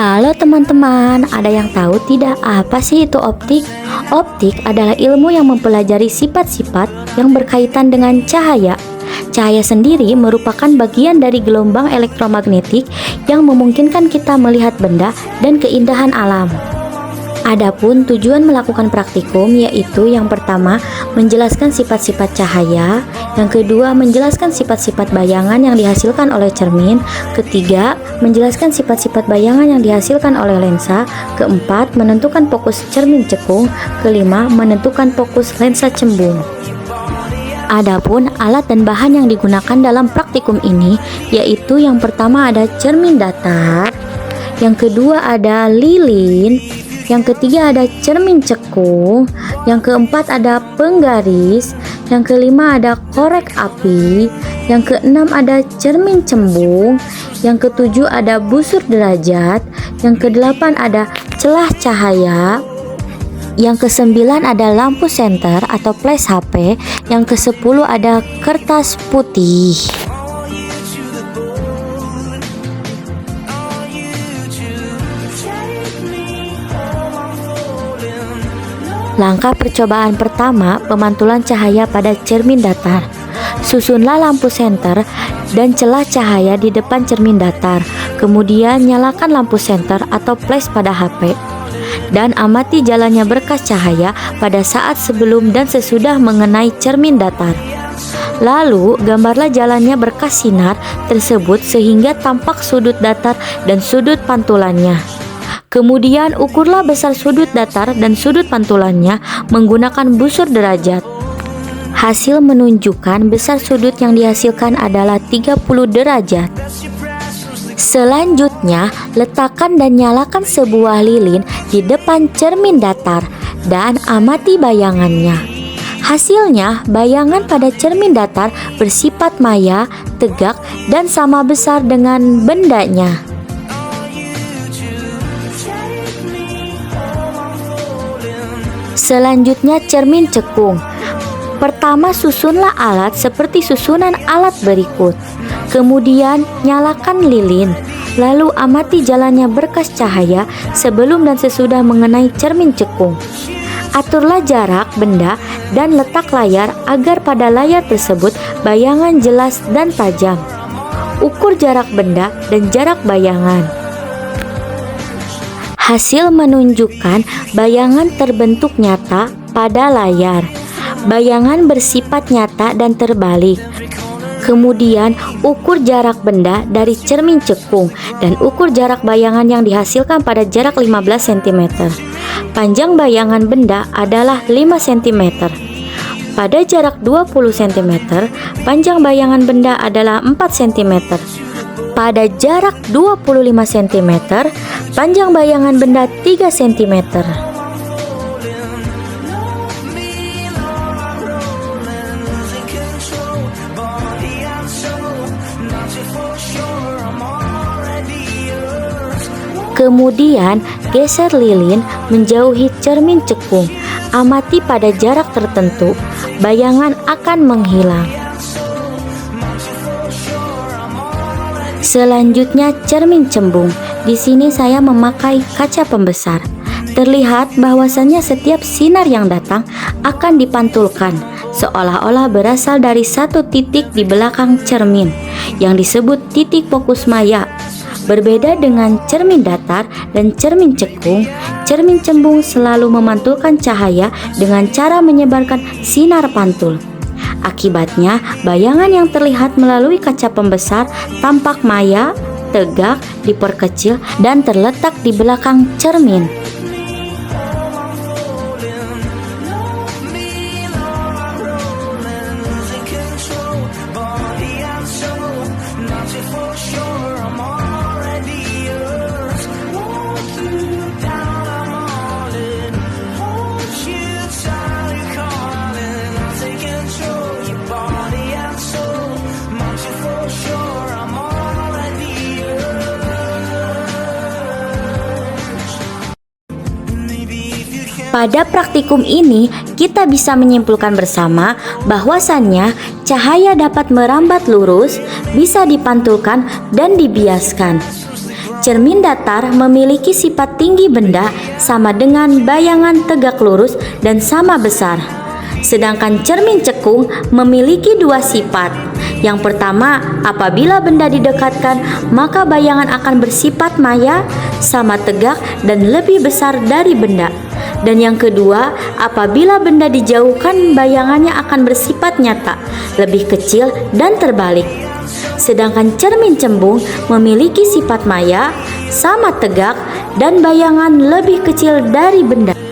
Halo teman-teman, ada yang tahu tidak apa sih itu optik? Optik adalah ilmu yang mempelajari sifat-sifat yang berkaitan dengan cahaya. Cahaya sendiri merupakan bagian dari gelombang elektromagnetik yang memungkinkan kita melihat benda dan keindahan alam. Adapun tujuan melakukan praktikum yaitu yang pertama menjelaskan sifat-sifat cahaya, yang kedua menjelaskan sifat-sifat bayangan yang dihasilkan oleh cermin, ketiga menjelaskan sifat-sifat bayangan yang dihasilkan oleh lensa, keempat menentukan fokus cermin cekung, kelima menentukan fokus lensa cembung. Adapun alat dan bahan yang digunakan dalam praktikum ini yaitu yang pertama ada cermin datar, yang kedua ada lilin, yang ketiga ada cermin cekung, yang keempat ada penggaris, yang kelima ada korek api, yang keenam ada cermin cembung, yang ketujuh ada busur derajat, yang kedelapan ada celah cahaya, yang kesembilan ada lampu senter atau flash HP, yang kesepuluh ada kertas putih. Langkah percobaan pertama, pemantulan cahaya pada cermin datar. Susunlah lampu senter dan celah cahaya di depan cermin datar. Kemudian nyalakan lampu senter atau flash pada HP. Dan amati jalannya berkas cahaya pada saat sebelum dan sesudah mengenai cermin datar. Lalu, gambarlah jalannya berkas sinar tersebut sehingga tampak sudut datar dan sudut pantulannya. Kemudian ukurlah besar sudut datar dan sudut pantulannya menggunakan busur derajat. Hasil menunjukkan besar sudut yang dihasilkan adalah 30 derajat. Selanjutnya, letakkan dan nyalakan sebuah lilin di depan cermin datar dan amati bayangannya. Hasilnya, bayangan pada cermin datar bersifat maya, tegak, dan sama besar dengan bendanya. Selanjutnya cermin cekung. Pertama susunlah alat seperti susunan alat berikut. Kemudian nyalakan lilin. Lalu amati jalannya berkas cahaya sebelum dan sesudah mengenai cermin cekung. Aturlah jarak benda dan letak layar agar pada layar tersebut bayangan jelas dan tajam. Ukur jarak benda dan jarak bayangan. Hasil menunjukkan bayangan terbentuk nyata pada layar. Bayangan bersifat nyata dan terbalik. Kemudian ukur jarak benda dari cermin cekung dan ukur jarak bayangan yang dihasilkan pada jarak 15 cm. Panjang bayangan benda adalah 5 cm. Pada jarak 20 cm, panjang bayangan benda adalah 4 cm. Pada jarak 25 cm, panjang bayangan benda 3 cm. Kemudian, geser lilin menjauhi cermin cekung. Amati pada jarak tertentu, bayangan akan menghilang. Selanjutnya cermin cembung. Di sini saya memakai kaca pembesar. Terlihat bahwasannya setiap sinar yang datang akan dipantulkan, seolah-olah berasal dari satu titik di belakang cermin, yang disebut titik fokus maya. Berbeda dengan cermin datar dan cermin cekung, cermin cembung selalu memantulkan cahaya dengan cara menyebarkan sinar pantul. Akibatnya, bayangan yang terlihat melalui kaca pembesar tampak maya, tegak, diperkecil, dan terletak di belakang cermin. Pada praktikum ini, kita bisa menyimpulkan bersama bahwasannya cahaya dapat merambat lurus, bisa dipantulkan dan dibiaskan. cermin datar memiliki sifat tinggi benda sama dengan bayangan tegak lurus dan sama besar. Sedangkan cermin cekung memiliki dua sifat. Yang pertama, apabila benda didekatkan, maka bayangan akan bersifat maya, sama tegak, dan lebih besar dari benda. Dan yang kedua, apabila benda dijauhkan, bayangannya akan bersifat nyata, lebih kecil, dan terbalik. Sedangkan cermin cembung memiliki sifat maya, sama tegak, dan bayangan lebih kecil dari benda.